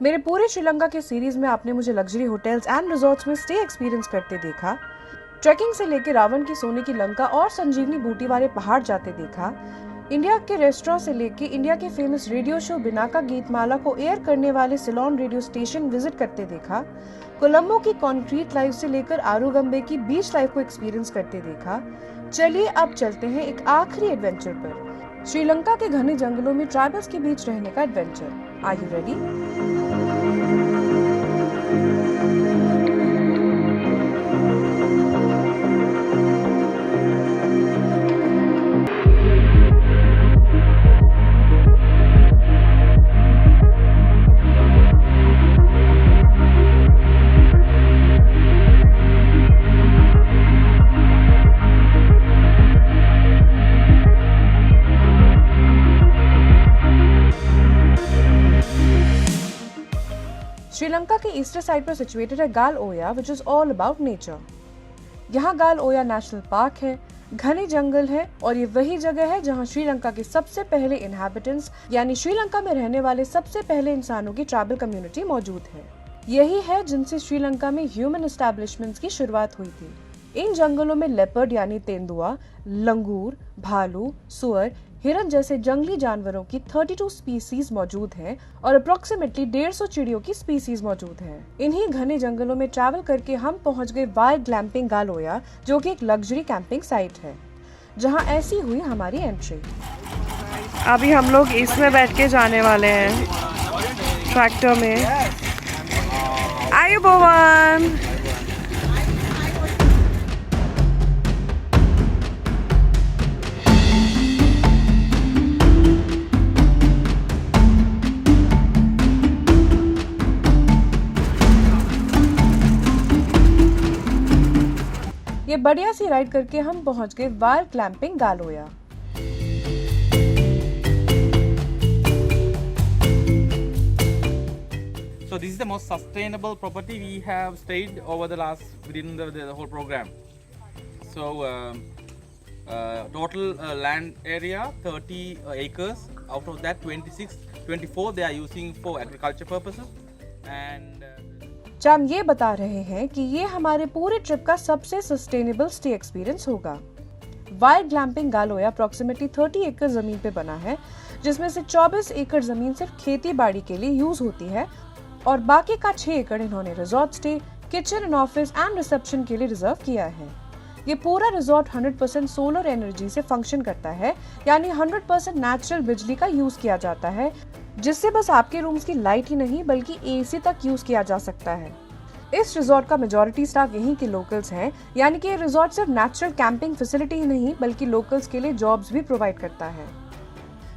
मेरे पूरे श्रीलंका के सीरीज में आपने मुझे लग्जरी होटल्स एंड रिजॉर्ट्स में स्टे एक्सपीरियंस करते देखा, ट्रैकिंग से लेकर रावण की सोने की लंका और संजीवनी बूटी वाले पहाड़ जाते देखा, इंडिया के रेस्टोरेंट से लेकर इंडिया के famous radio show Binaca Geetmala को एयर करने वाले सिलोन रेडियो स्टेशन विजिट करते देखा, कोलंबो की कॉन्क्रीट लाइफ से लेकर आरुगम्बे की बीच लाइफ को एक्सपीरियंस करते देखा। चलिए अब चलते हैं एक आखिरी एडवेंचर पर, श्रीलंका के घने जंगलों में ट्राइबल्स के बीच रहने का adventure. Are you ready? Sri Lanka के ईस्टर्न साइड पर सिचुएटेड है Gal Oya, which is all about nature. यहाँ गाल ओया नेशनल पार्क है, घने जंगल है और ये वही जगह है जहाँ श्रीलंका के सबसे पहले इनहैबिटेंट्स यानी श्रीलंका में रहने वाले सबसे पहले इंसानों की ट्राइबल कम्युनिटी मौजूद है। यही है जिनसे श्रीलंका में ह्यूमन एस्टैब्लिशमेंट्स की शुरुआत हुई थी। इन जंगलों में लेपर्ड यानी तेंदुआ, लंगूर, भालू, सुअर, हिरन जैसे जंगली जानवरों की 32 स्पीसीज मौजूद हैं और अप्रोक्सीमेटली 150 चिड़ियों की स्पीसीज मौजूद हैं। इन्हीं घने जंगलों में ट्रैवल करके हम पहुंच गए वाइल्ड ग्लैम्पिंग गाल ओया, जो कि एक लग्जरी कैंपिंग साइट है, जहां ऐसी हुई हमारी एंट्री। अभी हम लोग इसमें बैठ के जाने वाले हैं, ट्रैक्टर में। आयुबोवन। ये बढ़िया सी राइड करके हम पहुंच गए वाइल्ड ग्लैम्पिंग गाल ओया। So this is the most sustainable property we have stayed over the last within the whole program. So total land area 30 acres. Out of that 24 they are using for agriculture purposes and हम ये बता रहे हैं कि ये हमारे पूरे trip का सबसे सस्टेनेबल स्टे एक्सपीरियंस होगा। वाइल्ड ग्लैम्पिंग गाल ओया अप्रोक्सीमेटली 30 एकड़ जमीन पे बना है, जिसमें से 24 एकड़ जमीन सिर्फ खेती बाड़ी के लिए यूज होती है और बाकी का 6 एकड़ इन्होंने resort stay, kitchen and office and reception के लिए रिजर्व किया है। ये पूरा रिजॉर्ट 100% सोलर एनर्जी से फंक्शन करता है, यानी 100% नेचुरल बिजली का यूज किया जाता है, जिससे बस आपके रूम्स की लाइट ही नहीं बल्कि एसी तक यूज किया जा सकता है। इस रिजॉर्ट का मेजॉरिटी स्टाफ यहीं के लोकल्स हैं, यानी कि ये रिजॉर्ट सिर्फ नेचुरल कैंपिंग फैसिलिटी ही नहीं बल्कि लोकल्स के लिए जॉब्स भी प्रोवाइड करता है।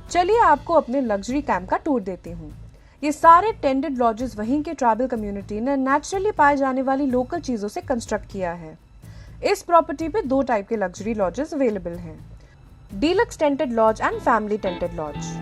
चलिए आपको अपने लग्जरी कैंप का टूर देती हूँ। ये सारे टेंटेड लॉजेस वहीं के ट्राइबल कम्युनिटी ने नेचुरली पाए जाने वाली लोकल चीजों से कंस्ट्रक्ट किया है। इस प्रॉपर्टी पे 2 टाइप के लग्जरी लॉजेस अवेलेबल हैं, deluxe tented lodge and family tented lodge.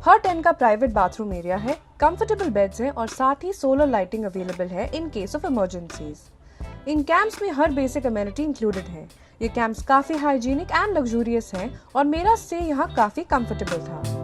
हर टेंट का प्राइवेट बाथरूम एरिया है, कंफर्टेबल बेड्स हैं और साथ ही सोलर लाइटिंग अवेलेबल है इन केस ऑफ इमरजेंसीज। इन कैंप्स में हर बेसिक अमेनिटी इंक्लूडेड है। ये कैंप्स काफी हाइजीनिक एंड लग्जूरियस हैं और मेरा स्टे यहाँ काफी कंफर्टेबल था।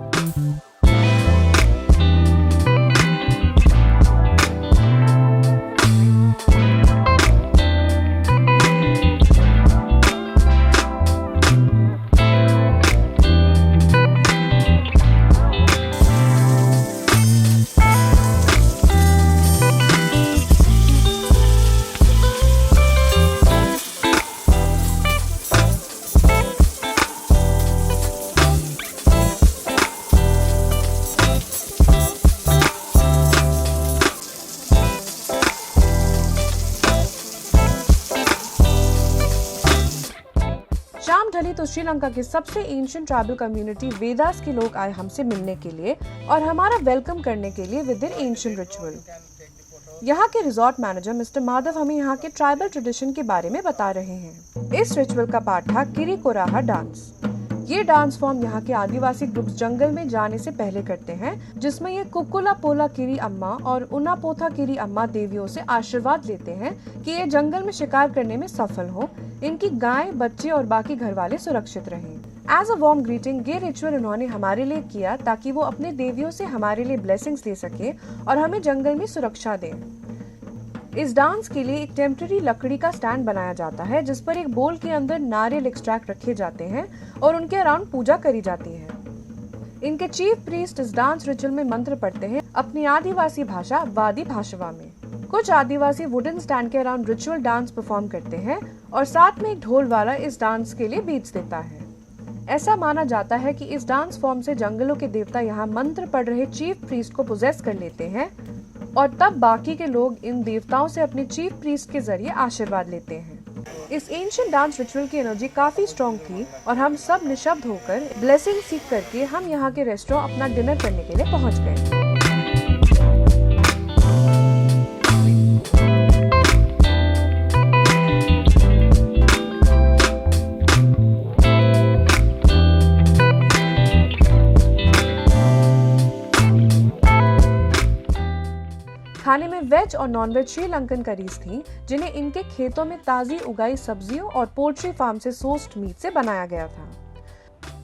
शाम ढली तो श्रीलंका के सबसे एंशिएंट ट्राइबल कम्युनिटी वेदास के लोग आए हमसे मिलने के लिए और हमारा वेलकम करने के लिए विद इन एंशिएंट रिचुअल। यहाँ के रिजॉर्ट मैनेजर मिस्टर माधव हमें यहाँ के ट्राइबल ट्रेडिशन के बारे में बता रहे हैं। इस रिचुअल का पार्ट था किरी कोराहा डांस। ये डांस फॉर्म यहाँ के आदिवासी ग्रुप्स जंगल में जाने से पहले करते हैं, जिसमें ये कुकुला पोला किरी अम्मा और उनापोथा किरी अम्मा देवियों से आशीर्वाद लेते हैं कि ये जंगल में शिकार करने में सफल हो, इनकी गाय, बच्चे और बाकी घर वाले सुरक्षित रहें। एज अ वार्म ग्रीटिंग ये रिचुअल उन्होंने हमारे लिए किया ताकि वो अपने देवियों से हमारे लिए ब्लेसिंग्स ले सके और हमें जंगल में सुरक्षा दें। इस डांस के लिए एक टेम्पररी लकड़ी का स्टैंड बनाया जाता है जिस पर एक बोल के अंदर नारियल एक्सट्रैक्ट रखे जाते हैं और उनके अराउंड पूजा करी जाती है। इनके चीफ प्रीस्ट इस डांस रिचुअल में मंत्र पढ़ते हैं अपनी आदिवासी भाषा वादी भाषवा में। कुछ आदिवासी वुडन स्टैंड के अराउंड रिचुअल डांस परफॉर्म करते हैं और साथ में एक ढोल वाला इस डांस के लिए बीट्स देता है। ऐसा माना जाता है कि इस डांस फॉर्म से जंगलों के देवता यहाँ मंत्र पढ़ रहे चीफ प्रीस्ट को पोजेस कर लेते हैं और तब बाकी के लोग इन देवताओं से अपने चीफ प्रीस्ट के जरिए आशीर्वाद लेते हैं। इस एंशिएंट डांस रिचुअल की एनर्जी काफी स्ट्रॉन्ग थी और हम सब निशब्द होकर ब्लेसिंग सीख करके हम यहाँ के रेस्टोरेंट अपना डिनर करने के लिए पहुँच गए। खाने में वेज और नॉन वेज श्रीलंकन करीज थी जिन्हें इनके खेतों में ताजी उगाई सब्जियों और पोल्ट्री फार्म से सोर्स्ड मीट से बनाया गया था।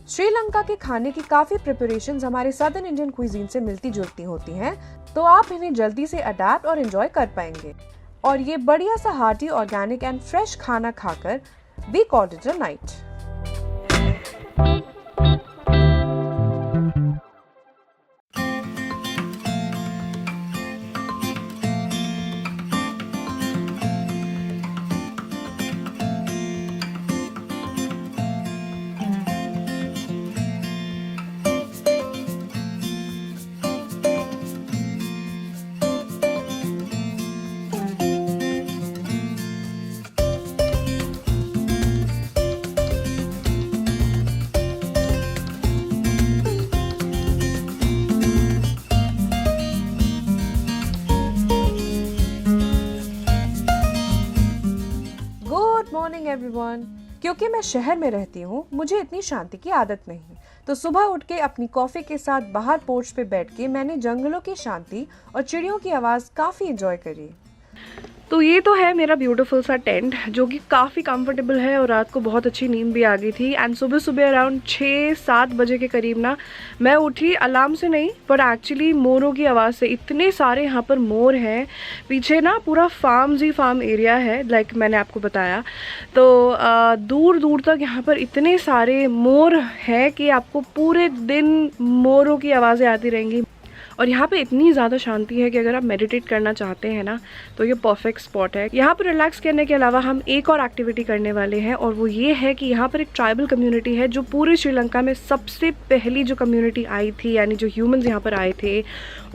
श्रीलंका के खाने की काफी प्रिपरेशंस हमारे सदर्न इंडियन क्विजीन से मिलती जुलती होती हैं, तो आप इन्हें जल्दी से अडैप्ट और एंजॉय कर पाएंगे। और ये बढ़िया सा हार्टी ऑर्गेनिक एंड फ्रेश खाना खाकर we called it a night. Morning everyone. क्योंकि मैं शहर में रहती हूँ, मुझे इतनी शांति की आदत नहीं, तो सुबह उठ के अपनी कॉफी के साथ बाहर पोर्च पे बैठ के मैंने जंगलों की शांति और चिड़ियों की आवाज़ काफ़ी एंजॉय करी। तो ये तो है मेरा ब्यूटीफुल सा टेंट जो कि काफ़ी कंफर्टेबल है और रात को बहुत अच्छी नींद भी आ गई थी। एंड सुबह सुबह अराउंड 6-7 बजे के करीब ना मैं उठी, अलार्म से नहीं पर एक्चुअली मोरों की आवाज़ से। इतने सारे यहाँ पर मोर हैं, पीछे ना पूरा फार्म एरिया है लाइक मैंने आपको बताया। तो दूर दूर तक यहाँ पर इतने सारे मोर हैं कि आपको पूरे दिन मोरों की आवाज़ें आती रहेंगी। और यहाँ पे इतनी ज़्यादा शांति है कि अगर आप मेडिटेट करना चाहते हैं ना तो ये परफेक्ट स्पॉट है। यहाँ पर रिलैक्स करने के अलावा हम एक और एक्टिविटी करने वाले हैं और वो ये है कि यहाँ पर एक ट्राइबल कम्युनिटी है जो पूरे श्रीलंका में सबसे पहली जो कम्युनिटी आई थी, यानी जो ह्यूमंस यहाँ पर आए थे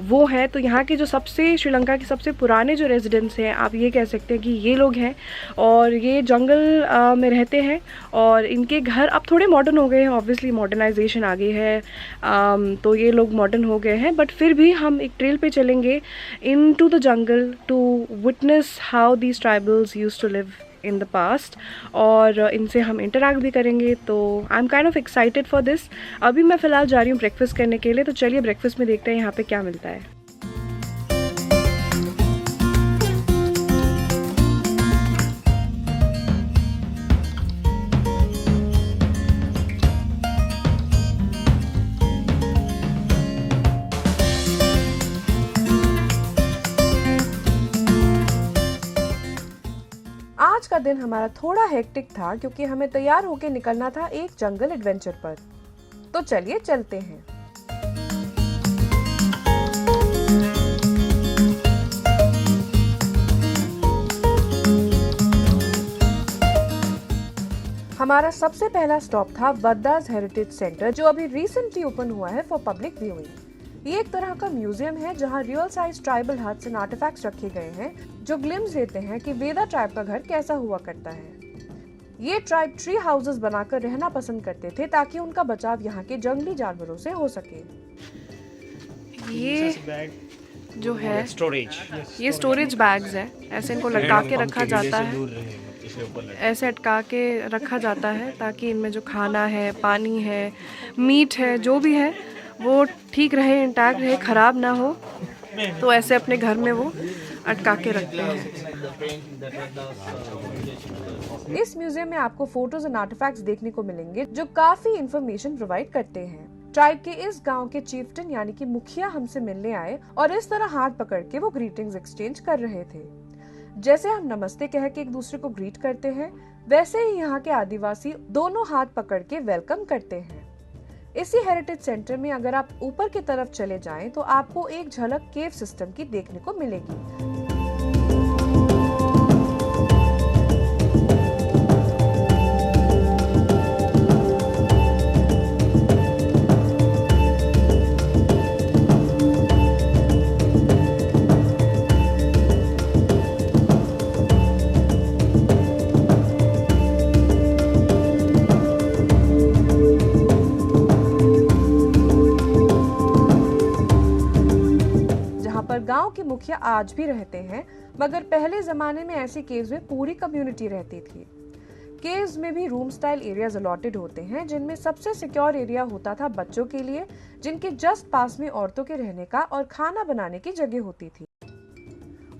वो है। तो यहाँ के जो श्रीलंका के सबसे पुराने जो रेजिडेंट्स हैं, आप ये कह सकते हैं कि ये लोग हैं और ये जंगल में रहते हैं। और इनके घर अब थोड़े मॉडर्न हो गए हैं, ऑब्वियसली मॉडर्नाइजेशन आ गई है, तो ये लोग मॉडर्न हो गए हैं। बट फिर भी हम एक ट्रेल पे चलेंगे into the jungle to witness how these tribals used to live in the past, और इनसे हम इंटरैक्ट भी करेंगे। तो I am kind of excited for this. अभी मैं फ़िलहाल जा रही हूँ ब्रेकफास्ट करने के लिए, तो चलिए ब्रेकफास्ट में देखते हैं यहाँ पे क्या मिलता है। आज का दिन हमारा थोड़ा हेक्टिक था क्योंकि हमें तैयार होकर निकलना था एक जंगल एडवेंचर पर। तो चलिए चलते हैं। हमारा सबसे पहला स्टॉप था वद्दाज हेरिटेज सेंटर, जो अभी रिसेंटली ओपन हुआ है फॉर पब्लिक व्यूइंग। ये एक तरह का म्यूजियम है जहाँ real size tribal huts and artifacts रखे गए हैं जो ग्लिम्स देते हैं कि वेदा ट्राइब का घर कैसा हुआ करता है। ये ट्राइब ट्री हाउसेस बनाकर रहना पसंद करते थे ताकि उनका बचाव यहाँ के जंगली जानवरों से हो सके। ये जो है ये स्टोरेज बैग्स है, ऐसे इनको लटका के रखा जाता है, ऐसे अटका के रखा जाता है ताकि इनमें जो खाना है, पानी है, मीट है, जो भी है वो ठीक रहे, इंटैक्ट रहे, ख़राब ना हो। तो ऐसे अपने घर में वो अटका के रखते हैं। इस म्यूजियम में आपको फोटोज एंड आर्टिफैक्ट्स देखने को मिलेंगे जो काफी इंफॉर्मेशन प्रोवाइड करते हैं। ट्राइब के इस गांव के चीफ्टन यानी कि मुखिया हमसे मिलने आए और इस तरह हाथ पकड़ के वो ग्रीटिंग्स एक्सचेंज कर रहे थे। जैसे हम नमस्ते कह के एक दूसरे को ग्रीट करते हैं, वैसे ही यहाँ के आदिवासी दोनों हाथ पकड़ के वेलकम करते हैं। इसी हेरिटेज सेंटर में अगर आप ऊपर की तरफ चले जाएं तो आपको एक झलक केव सिस्टम की देखने को मिलेगी। गांव के मुखिया आज भी रहते हैं, मगर पहले जमाने में ऐसी केव्स में पूरी कम्युनिटी रहती थी। केव्स में भी रूम स्टाइल एरियाज अलॉटेड होते हैं, जिनमें सबसे सिक्योर एरिया होता था बच्चों के लिए, जिनके जस्ट पास में औरतों के रहने का और खाना बनाने की जगह होती थी।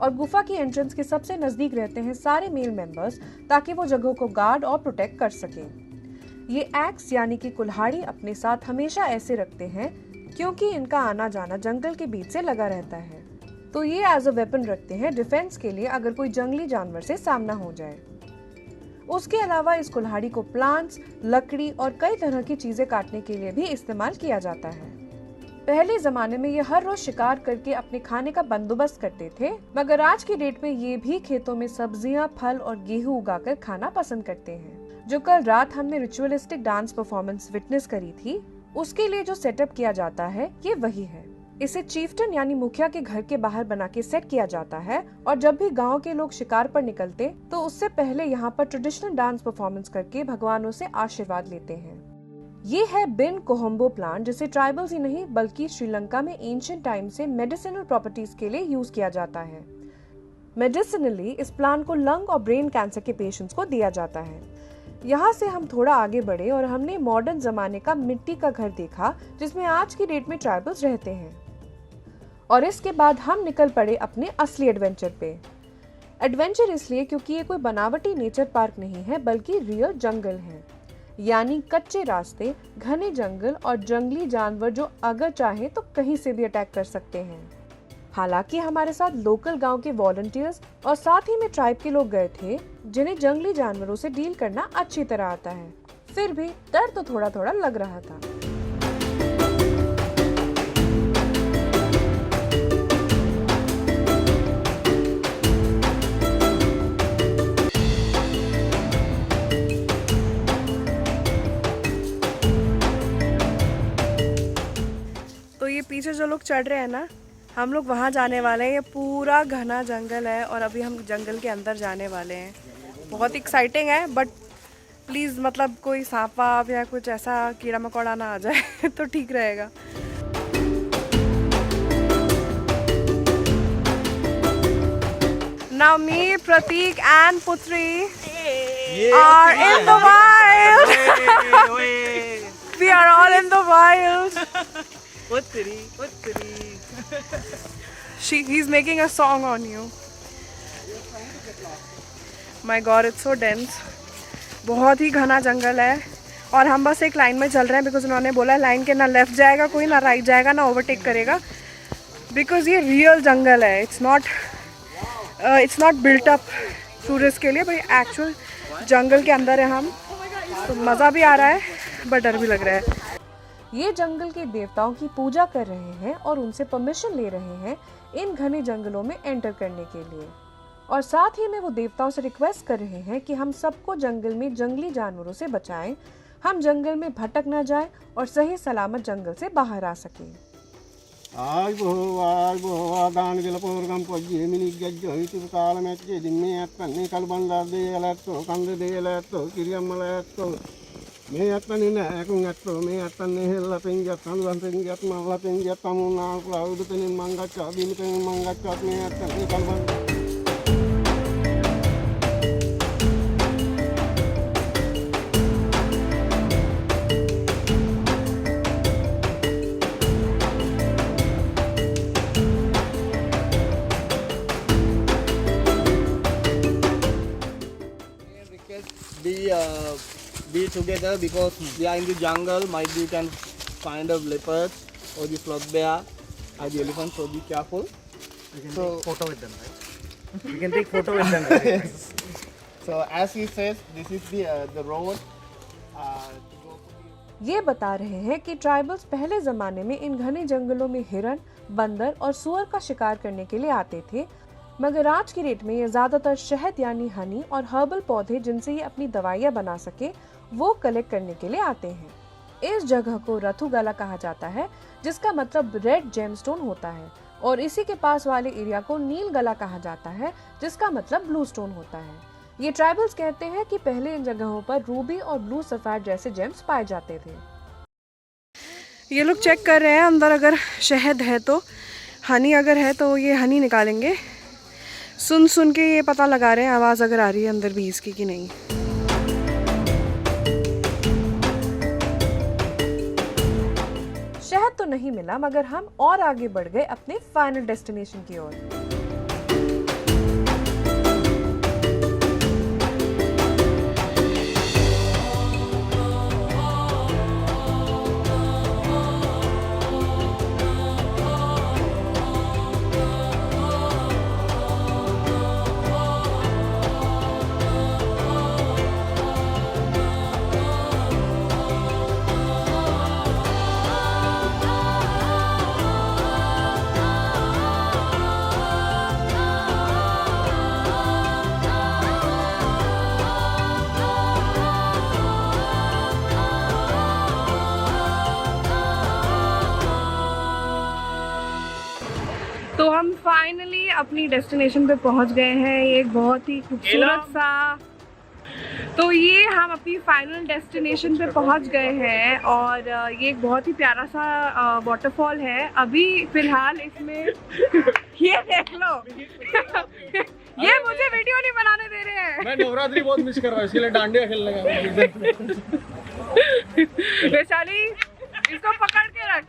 और गुफा की एंट्रेंस के सबसे नजदीक रहते हैं सारे मेल मेंबर्स, ताकि वो जगह को गार्ड और प्रोटेक्ट कर सकें। ये एक्स यानी कि कुल्हाड़ी अपने साथ हमेशा ऐसे रखते हैं क्योंकि इनका आना जाना जंगल के बीच से लगा रहता है, तो ये एज अ वेपन रखते हैं डिफेंस के लिए अगर कोई जंगली जानवर से सामना हो जाए। उसके अलावा इस कुल्हाड़ी को प्लांट्स, लकड़ी और कई तरह की चीजें काटने के लिए भी इस्तेमाल किया जाता है। पहले जमाने में ये हर रोज शिकार करके अपने खाने का बंदोबस्त करते थे, मगर आज की डेट में ये भी खेतों में सब्जियां, फल और गेहूं उगाकर खाना पसंद करते हैं। जो कल रात हमने रिचुअलिस्टिक डांस परफॉर्मेंस विटनेस करी थी, उसके लिए जो सेटअप किया जाता है ये वही है। इसे चीफ्टन यानी मुखिया के घर के बाहर बना के सेट किया जाता है, और जब भी गांव के लोग शिकार पर निकलते तो उससे पहले यहाँ पर ट्रेडिशनल डांस परफॉर्मेंस करके भगवानों से आशीर्वाद लेते हैं। ये है बिन कोहम्बो प्लांट, जिसे ट्राइबल्स ही नहीं बल्कि श्रीलंका में एंशिएंट टाइम से मेडिसिनल प्रॉपर्टीज के लिए यूज किया जाता है। मेडिसिनली इस प्लांट को लंग और ब्रेन कैंसर के पेशेंट्स को दिया जाता है। यहाँ से हम थोड़ा आगे बढ़े और हमने मॉडर्न जमाने का मिट्टी का घर देखा, जिसमें आज की डेट में ट्राइबल्स रहते हैं। और इसके बाद हम निकल पड़े अपने असली एडवेंचर पे। एडवेंचर इसलिए क्योंकि ये कोई बनावटी नेचर पार्क नहीं है, बल्कि रियल जंगल है, यानी कच्चे रास्ते, घने जंगल और जंगली जानवर जो अगर चाहे तो कहीं से भी अटैक कर सकते हैं। हालांकि हमारे साथ लोकल गांव के वॉलंटियर्स और साथ ही में ट्राइब के लोग गए थे, जिन्हें जंगली जानवरों से डील करना अच्छी तरह आता है। फिर भी डर तो थोड़ा थोड़ा लग रहा था। ये पीछे जो लोग चढ़ रहे हैं ना, हम लोग वहाँ जाने वाले हैं। ये पूरा घना जंगल है और अभी हम जंगल के अंदर जाने वाले हैं। बहुत एक्साइटिंग है, बट प्लीज़ मतलब कोई सांप वाप या कुछ ऐसा कीड़ा मकोड़ा ना आ जाए तो ठीक रहेगा। Now me, Pratik and Putri are in the wild. We are all in the wild. Putri. He's making a song on you. My God, it's so dense. बहुत ही घना जंगल है और हम बस एक लाइन में चल रहे हैं, बिकॉज उन्होंने बोला लाइन के ना लेफ्ट जाएगा कोई, ना राइट जाएगा, ना ओवरटेक करेगा, बिकॉज ये रियल जंगल है। It's not built up tourist के लिए, भाई एक्चुअल जंगल के अंदर है हम। तो मज़ा भी आ रहा है बट डर भी लग रहा है। ये जंगल के देवताओं की पूजा कर रहे हैं और उनसे परमिशन ले रहे हैं इन घने जंगलों में एंटर करने के लिए, और साथ ही में वो देवताओं से रिक्वेस्ट कर रहे हैं कि हम सबको जंगल में जंगली जानवरों से बचाएं, हम जंगल में भटक ना जाएं और सही सलामत जंगल से बाहर आ सकें। దాని విలపూర్గం పొయ్యి మినిగ్గజ్జోయితు కాలమెచ్చి దిమ్మి ఎత్తన్ని కలుబందీయలెత్తు కందుదీయలెత్తు కిరియమ్మలెత్తు మీ ఎత్తని నేకుంగెత్తు మీ ఎత్తన్ని హిల్ల పింగెత్తను పింగెత్ మల్ల పింగెత్తము నాకు అవుడుతు నిమ్మంగచ్చ దిమిత నిమ్మంగచ్చ మీ ఎత్తన్ని కలుబంద be together because we are in the jungle. Might be you can find a leopard or the flock bear or the elephant, so be careful. We can So- take photo with them, right? We can take photo with them. Right? Yes. So as he says, this is the road to go to the ये बता रहे हैं कि tribals पहले जमाने में इन घने जंगलों में हिरन, बंदर और सुअर का शिकार करने के लिए आते थे, मगर आज की डेट में ये ज्यादातर शहद यानी हनी और हर्बल पौधे जिनसे ये अपनी दवाइयाँ बना सके वो कलेक्ट करने के लिए आते हैं। इस जगह को रथुगला कहा जाता है, जिसका मतलब रेड जेमस्टोन होता है, और इसी के पास वाले एरिया को नील गला कहा जाता है, जिसका मतलब ब्लू स्टोन होता है। ये ट्राइबल्स कहते हैं कि पहले इन जगहों पर रूबी और ब्लू सफायर जैसे जेम्स पाए जाते थे। ये लोग चेक कर रहे हैं अंदर अगर शहद है तो, हनी अगर है तो ये हनी निकालेंगे। सुन सुन के ये पता लगा रहे हैं आवाज़ अगर आ रही है अंदर बीज की कि नहीं। शहद तो नहीं मिला, मगर हम और आगे बढ़ गए अपने फाइनल डेस्टिनेशन की ओर। तो हम फाइनली अपनी डेस्टिनेशन पे पहुंच गए हैं। ये एक बहुत ही खूबसूरत सा, तो ये हम अपनी फाइनल डेस्टिनेशन पे पहुंच गए हैं और ये एक बहुत ही प्यारा सा वाटरफॉल है। अभी फिलहाल इसमें ये देख लो ये मुझे वीडियो नहीं बनाने दे रहे हैं। मैं नवरात्रि बहुत मिस कर रहा हूँ, इसके लिए डांडिया खेलने का। वैशाली इसको पकड़ के रख,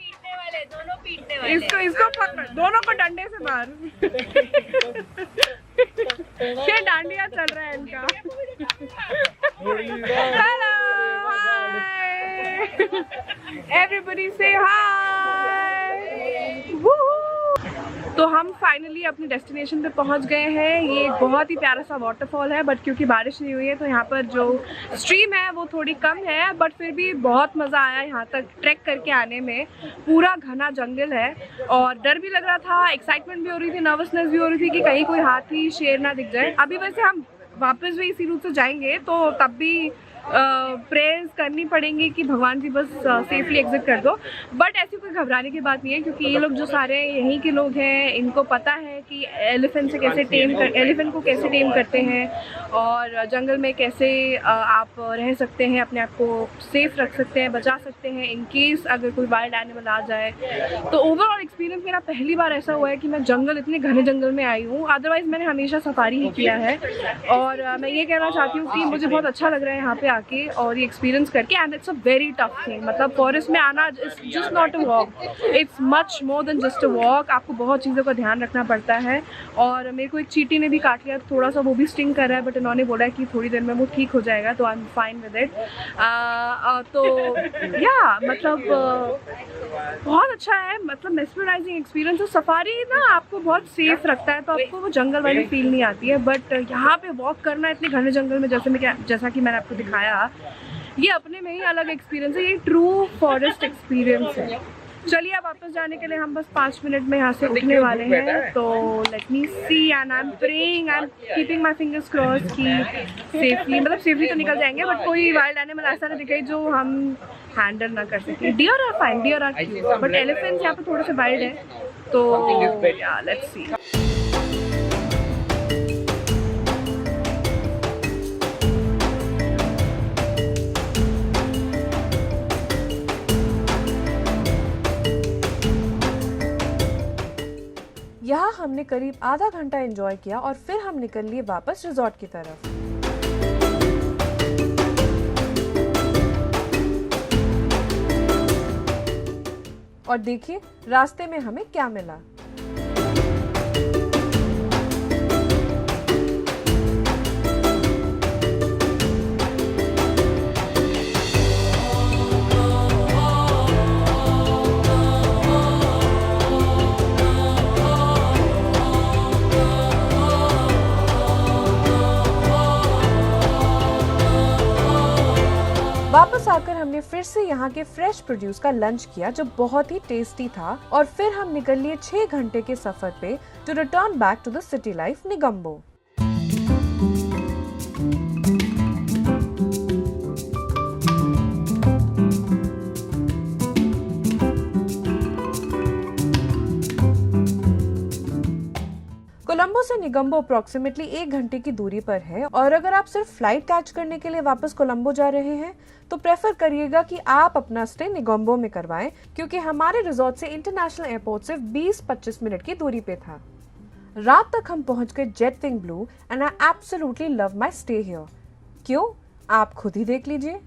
पीटने वाले इसको पकड़, दोनों को डंडे से मार। ये डांडिया चल रहा है इनका। हेलो, हाय, एवरीबॉडी से हाय। तो हम फाइनली अपनी डेस्टिनेशन पे पहुंच गए हैं। ये एक बहुत ही प्यारा सा वाटरफॉल है, बट क्योंकि बारिश नहीं हुई है तो यहाँ पर जो स्ट्रीम है वो थोड़ी कम है, बट फिर भी बहुत मज़ा आया यहाँ तक ट्रैक करके आने में। पूरा घना जंगल है और डर भी लग रहा था, एक्साइटमेंट भी हो रही थी, नर्वसनेस भी हो रही थी कि कहीं कोई हाथी शेर ना दिख जाए। अभी वैसे हम वापस भी इसी रूट से जाएंगे तो तब भी प्रेयर्स करनी पड़ेंगी कि भगवान जी बस सेफली एग्जिट कर दो, बट ऐसी कोई घबराने की बात नहीं है क्योंकि ये लोग जो सारे यहीं के लोग हैं इनको पता है कि एलिफेंट को कैसे टेम करते हैं और जंगल में कैसे आप रह सकते हैं, अपने आप को सेफ रख सकते हैं, बचा सकते हैं इन केस अगर कोई वाइल्ड एनिमल आ जाए। तो ओवरऑल एक्सपीरियंस मेरा पहली बार ऐसा हुआ है कि मैं इतने घने जंगल में आई हूँ। अदरवाइज़ मैंने हमेशा सफारी ही किया है और मैं ये कहना चाहती हूँ कि मुझे बहुत अच्छा लग रहा है यहाँ पे आके और ये एक्सपीरियंस करके। And it's a very tough thing, मतलब फॉरेस्ट में आना it's just not a walk, it's much more than just a walk. आपको बहुत चीज़ों का ध्यान रखना पड़ता है और मेरे को एक चींटी ने भी काट लिया, थोड़ा सा वो भी स्टिंग कर रहा है, बट इन्होंने बोला कि थोड़ी देर में वो ठीक हो जाएगा, तो I am fine with it. तो या मतलब बहुत अच्छा है, मतलब मेस्मराइजिंग एक्सपीरियंस। सफारी ना आपको बहुत सेफ रखता है तो आपको वो जंगल वाली फील नहीं आती है, बट यहाँ पे वॉक करना इतने घने जंगल में जैसा कि मैंने आपको दिखाया, ये अपने में ही अलग एक्सपीरियंस है। ये ट्रू फॉरेस्ट एक्सपीरियंस है। चलिए अब वापस जाने के लिए हम बस 5 मिनट में यहाँ से उठने वाले हैं, तो let me see and I am praying, I am keeping my fingers crossed कि सेफली, मतलब सेफली तो निकल जाएंगे, बट कोई वाइल्ड एनिमल ऐसा नहीं दिखे जो हम हैंडल ना कर सकें। Deer are fine, deer are cute, but elephants यहाँ पे थोड़े से वाइल्ड है, तो या लेट्स सी। यहाँ हमने करीब आधा घंटा एंजॉय किया और फिर हम निकल लिए वापस रिजॉर्ट की तरफ। और देखिए रास्ते में हमें क्या मिला। वापस आकर हमने फिर से यहाँ के फ्रेश प्रोड्यूस का लंच किया जो बहुत ही टेस्टी था, और फिर हम निकल लिए 6 घंटे के सफर पे to return back to the city life Negombo. Colombo से निगम्बो अप्रोक्सीमेटली 1 घंटे की दूरी पर है, और अगर आप सिर्फ फ्लाइट कैच करने के लिए वापस कोलंबो जा रहे हैं तो प्रेफर करिएगा कि आप अपना स्टे निगम्बो में करवाएं, क्योंकि हमारे रिजॉर्ट से इंटरनेशनल एयरपोर्ट सिर्फ 20-25 मिनट की दूरी पे था। रात तक हम पहुंच गए jet wing blue and I absolutely love my stay here. क्यों, आप खुद ही देख लीजिए।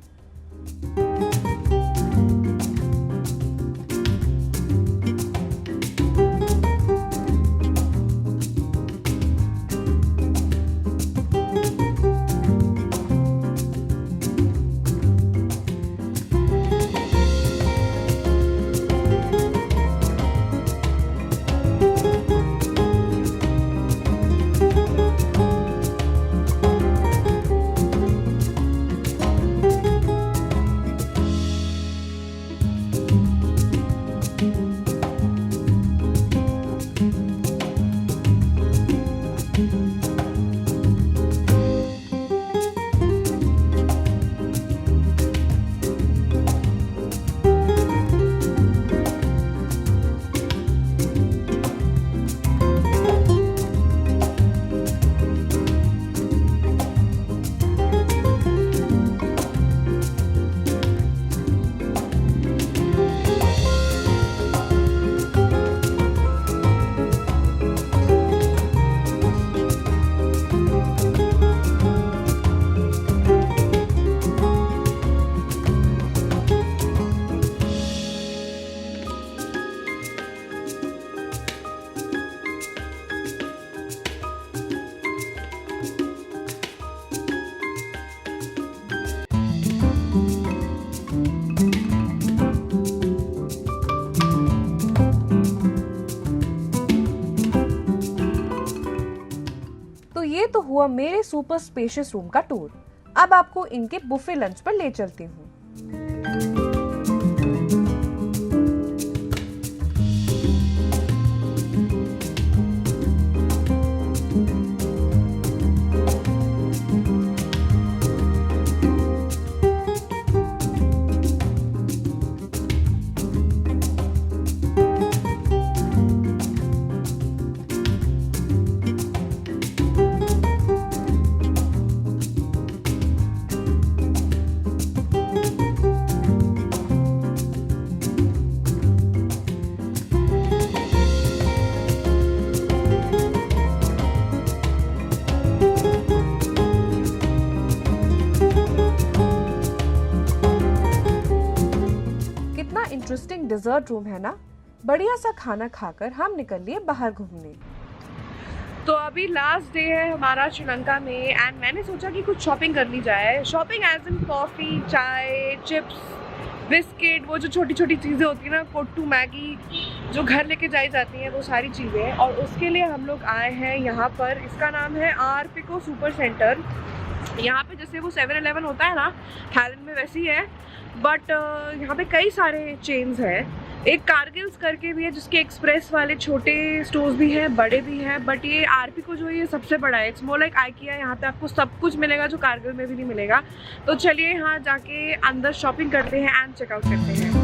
ये तो हुआ मेरे सुपर स्पेशियस रूम का टूर। अब आपको इनके बुफे लंच पर ले चलती हूँ। इंटरेस्टिंग डिजर्ट रूम है ना। बढ़िया सा खाना खाकर हम निकल लिए बाहर घूमने। तो अभी लास्ट डे है हमारा श्रीलंका में एंड मैंने सोचा कि कुछ शॉपिंग कर ली जाए। शॉपिंग एज इन कॉफ़ी, चाय, चिप्स, बिस्किट, वो जो छोटी छोटी चीज़ें होती हैं ना, कोट्टू, मैगी, जो घर लेके जाई जाती हैं, वो सारी चीज़ें। और उसके लिए हम लोग आए हैं यहाँ पर। इसका नाम है आरपिको सुपर सेंटर। यहाँ पे जैसे वो 7-Eleven होता है ना थाईलैंड में, वैसे ही है, बट यहाँ पे कई सारे चेन्स हैं एक कारगिल्स करके भी है जिसके एक्सप्रेस वाले छोटे स्टोर्स भी हैं, बड़े भी हैं, बट ये आरपी को जो है ये सबसे बड़ा है। It's more like IKEA। यहाँ पे आपको सब कुछ मिलेगा जो कारगिल में भी नहीं मिलेगा। तो चलिए यहाँ जाके अंदर शॉपिंग करते हैं एंड चेकआउट करते हैं।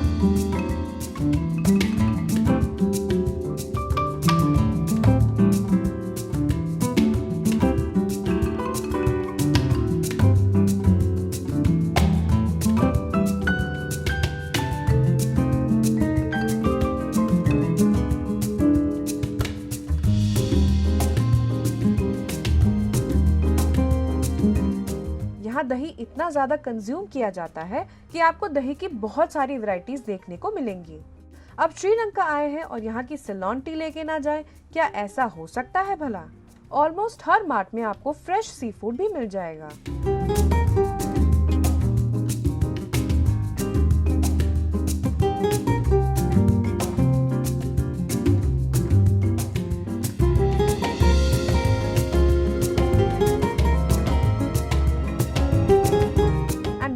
यहाँ दही इतना ज्यादा कंज्यूम किया जाता है कि आपको दही की बहुत सारी वैरायटीज देखने को मिलेंगी। अब श्रीलंका आए हैं और यहाँ की सिलोन टी लेके ना जाए, क्या ऐसा हो सकता है भला? ऑलमोस्ट हर मार्ट में आपको फ्रेश सी फूड भी मिल जाएगा।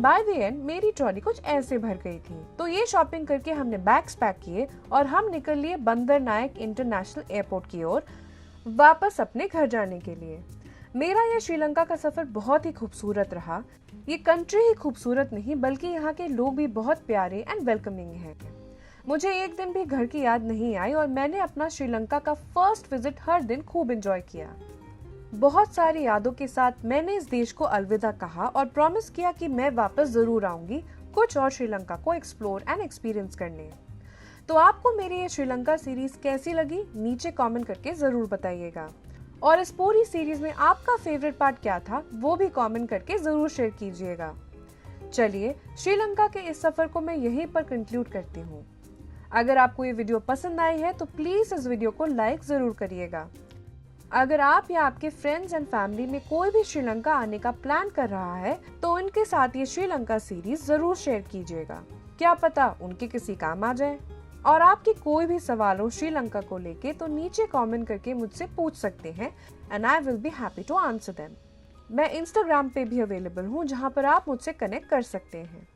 बाय द एंड मेरी ट्रॉली कुछ ऐसे भर गई थी। तो ये शॉपिंग करके हमने बैग्स पैक किए और हम निकल लिए बंदर नायक इंटरनेशनल एयरपोर्ट की ओर वापस अपने घर जाने के लिए। मेरा यह श्रीलंका का सफर बहुत ही खूबसूरत रहा। ये कंट्री ही खूबसूरत नहीं बल्कि यहाँ के लोग भी बहुत प्यारे एंड वेलकमिंग हैं। मुझे एक दिन भी घर की याद नहीं आई और मैंने अपना श्रीलंका का फर्स्ट विजिट हर दिन खूब एंजॉय किया। बहुत सारी यादों के साथ मैंने इस देश को अलविदा कहा और प्रॉमिस किया कि मैं वापस जरूर आऊंगी कुछ और श्रीलंका को एक्सप्लोर एंड एक्सपीरियंस करने। तो आपको मेरी ये श्रीलंका सीरीज कैसी लगी नीचे कमेंट करके जरूर बताइएगा। और इस पूरी सीरीज में आपका फेवरेट पार्ट क्या था वो भी कमेंट करके जरूर शेयर कीजिएगा। चलिए श्रीलंका के इस सफर को मैं यहीं पर कंक्लूड करती हूँ। अगर आपको ये वीडियो पसंद आई है तो प्लीज इस वीडियो को लाइक जरूर करिएगा। अगर आप या आपके फ्रेंड्स एंड फैमिली में कोई भी श्रीलंका आने का प्लान कर रहा है तो उनके साथ ये श्रीलंका सीरीज जरूर शेयर कीजिएगा। क्या पता उनके किसी काम आ जाए। और आपके कोई भी सवाल हो श्रीलंका को लेके तो नीचे कमेंट करके मुझसे पूछ सकते हैं and I will be happy to answer them. मैं इंस्टाग्राम पे भी अवेलेबल हूँ जहाँ पर आप मुझसे कनेक्ट कर सकते हैं।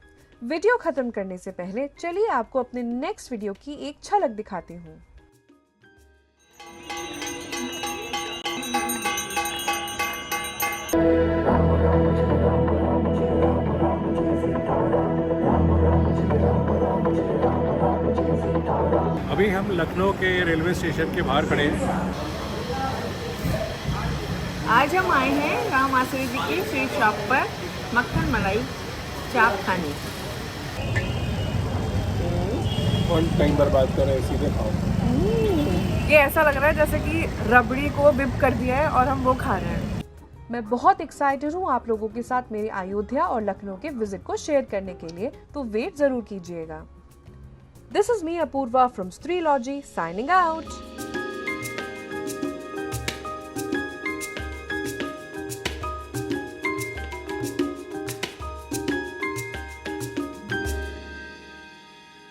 वीडियो खत्म करने से पहले चलिए आपको अपने नेक्स्ट वीडियो की एक झलक दिखाती हूँ। अभी हम लखनऊ के रेलवे स्टेशन के बाहर खड़े हैं। आज हम आए हैं राम आश्रय जी के स्वीट शॉप पर मक्खन मलाई चाप खाने। कौन टाइम बर्बाद कर रहे हैं, सीधे खाओ। ये ऐसा लग रहा है जैसे कि रबड़ी को विप कर दिया है और हम वो खा रहे हैं। मैं बहुत एक्साइटेड हूँ आप लोगों के साथ मेरी अयोध्या और लखनऊ के विजिट को शेयर करने के लिए, तो वेट जरूर कीजिएगा। This is me Apurva from Streology signing out.